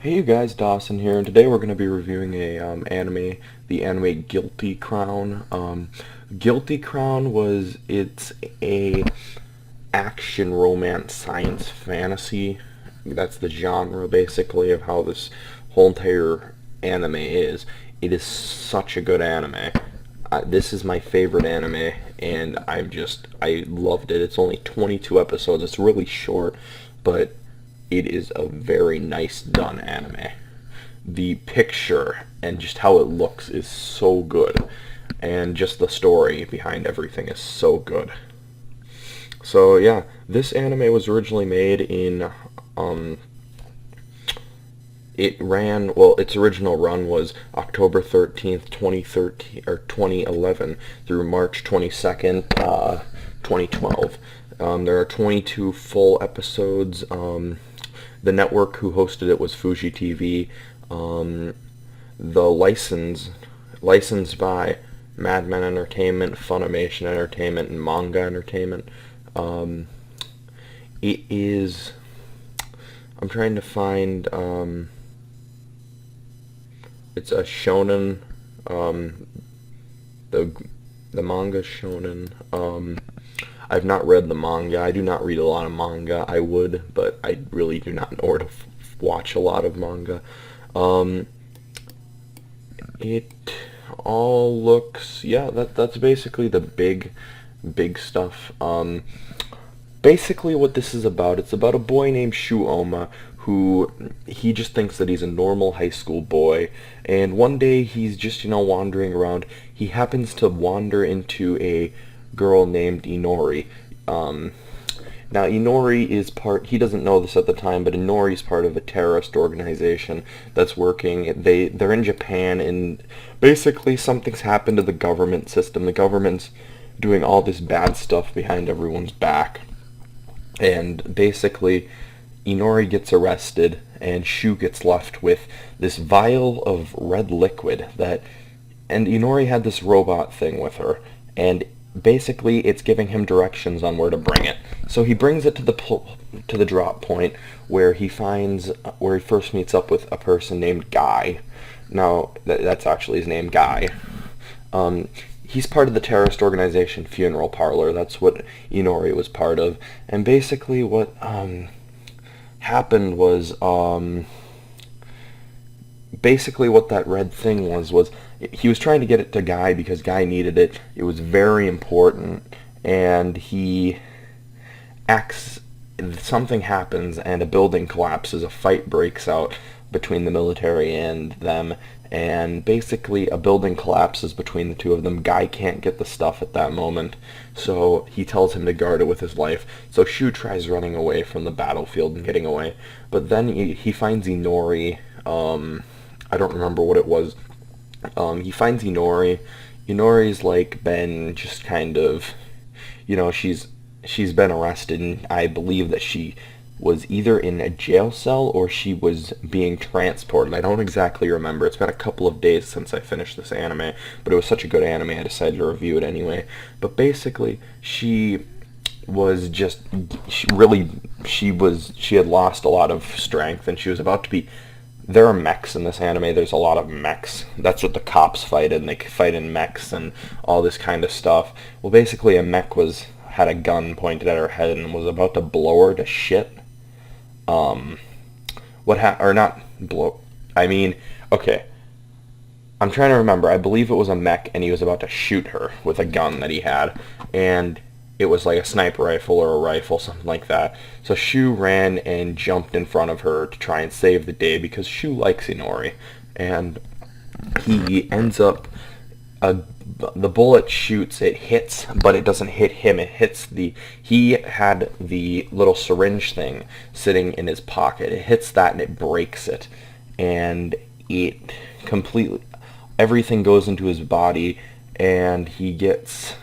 Hey you guys, Dawson here, and today we're going to be reviewing the anime Guilty Crown. Guilty Crown it's a action romance science fantasy. That's the genre basically of how this whole entire anime is. It is such a good anime. This is my favorite anime, and I loved it. It's only 22 episodes. It's really short, but it is a very nice done anime. The picture and just how it looks is so good, and just the story behind everything is so good. So yeah, this anime was originally made in its original run was October 13th, 2013 or 2011 through March 22nd, 2012. There are 22 full episodes. The network who hosted it was Fuji TV. The licensed by Madman Entertainment, Funimation Entertainment, and Manga Entertainment. It is. I'm trying to find. It's a shonen. The manga shonen. I've not read the manga. I do not read a lot of manga. I would, but I really do not know where to watch a lot of manga. It all looks, yeah, that's basically the big stuff. Basically what this is about, it's about a boy named Shu Oma who he just thinks that he's a normal high school boy, and one day he's just, wandering around. He happens to wander into a girl named Inori. Now Inori is he doesn't know this at the time, but Inori is part of a terrorist organization that's working. They're in Japan, and basically something's happened to the government system. The government's doing all this bad stuff behind everyone's back. And basically Inori gets arrested, and Shu gets left with this vial of red liquid and Inori had this robot thing with her, and basically it's giving him directions on where to bring it. So he brings it to the drop point where he first meets up with a person named Guy. Now that's actually his name, Guy. He's part of the terrorist organization Funeral Parlor. That's what Inori was part of. And basically what happened was basically what that red thing was he was trying to get it to Guy because Guy needed it. It was very important, and something happens and a building collapses. A fight breaks out between the military and them, and basically a building collapses between the two of them. Guy can't get the stuff at that moment, so he tells him to guard it with his life. So Shu tries running away from the battlefield and getting away, but then he finds Inori. I don't remember what it was. He finds Inori. Inori's been just kind of, she's been arrested, and I believe that she was either in a jail cell or she was being transported. I don't exactly remember. It's been a couple of days since I finished this anime, but it was such a good anime I decided to review it anyway. But basically, she had lost a lot of strength, and she was about to be. There are mechs in this anime. There's a lot of mechs. That's what the cops fight in. They fight in mechs and all this kind of stuff. Well, basically, a mech had a gun pointed at her head and was about to blow her to shit. Or not blow. I mean, okay. I'm trying to remember. I believe it was a mech, and he was about to shoot her with a gun that he had, and it was like a sniper rifle or a rifle, something like that. So Shu ran and jumped in front of her to try and save the day because Shu likes Inori. And he ends up, the bullet shoots, it hits, but it doesn't hit him. He had the little syringe thing sitting in his pocket. It hits that and it breaks it. And it completely, everything goes into his body, and he gets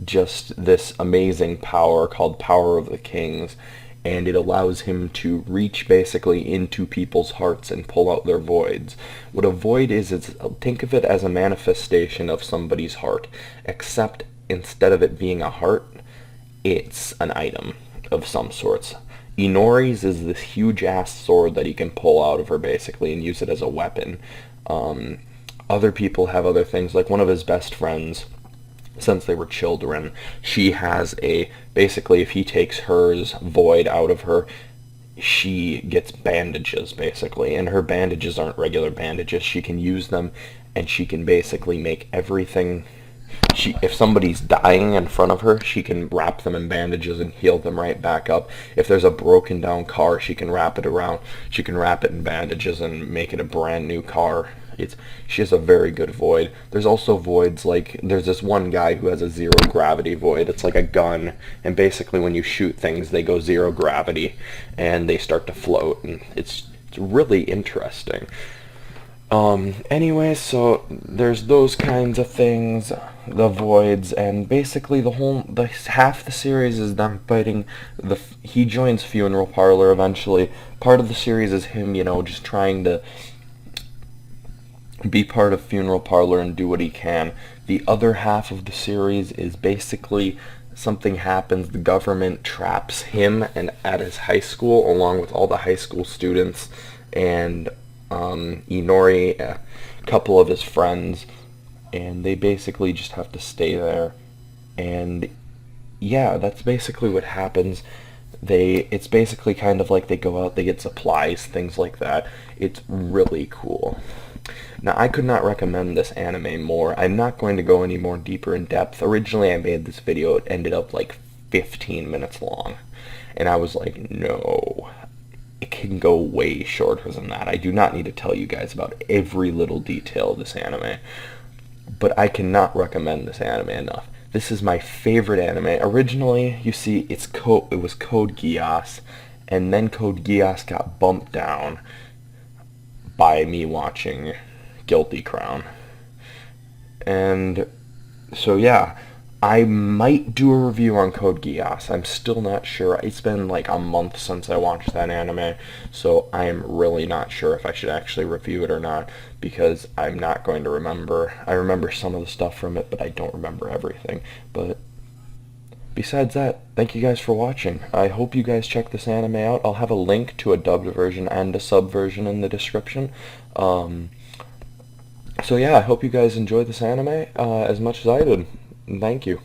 just this amazing power called Power of the Kings, and it allows him to reach basically into people's hearts and pull out their voids. What a void is think of it as a manifestation of somebody's heart, except instead of it being a heart, it's an item of some sorts. Inori's is this huge ass sword that he can pull out of her basically and use it as a weapon. Um, Other people have other things, like one of his best friends, since they were children, she has a, basically if he takes hers void out of her, she gets bandages basically, and her bandages aren't regular bandages. She can use them, and she can basically make everything. If somebody's dying in front of her, she can wrap them in bandages and heal them right back up. If there's a broken down car, she can wrap it around. She can wrap it in bandages and make it a brand new car. She has a very good void. There's also voids, like there's this one guy who has a zero gravity void. It's like a gun, and basically when you shoot things, they go zero gravity and they start to float, and it's really interesting. Anyway, so there's those kinds of things, the voids, and basically the half the series is them fighting. He joins Funeral Parlor eventually. Part of the series is him, just trying to be part of Funeral Parlor and do what he can. The other half of the series is basically something happens, the government traps him and at his high school along with all the high school students and Inori, a couple of his friends, and they basically just have to stay there. And yeah, that's basically what happens. It's basically kind of like they go out, they get supplies, things like that. It's really cool. Now, I could not recommend this anime more. I'm not going to go any more deeper in depth. Originally, I made this video, it ended up like 15 minutes long. And I was like, no, it can go way shorter than that. I do not need to tell you guys about every little detail of this anime. But I cannot recommend this anime enough. This is my favorite anime. Originally, you see, it was Code Geass, and then Code Geass got bumped down by me watching Guilty Crown. And so yeah, I might do a review on Code Geass. I'm still not sure. It's been like a month since I watched that anime, so I am really not sure if I should actually review it or not, because I'm not going to remember. I remember some of the stuff from it, but I don't remember everything. But besides that, thank you guys for watching. I hope you guys check this anime out. I'll have a link to a dubbed version and a sub version in the description. So yeah, I hope you guys enjoyed this anime as much as I did. Thank you.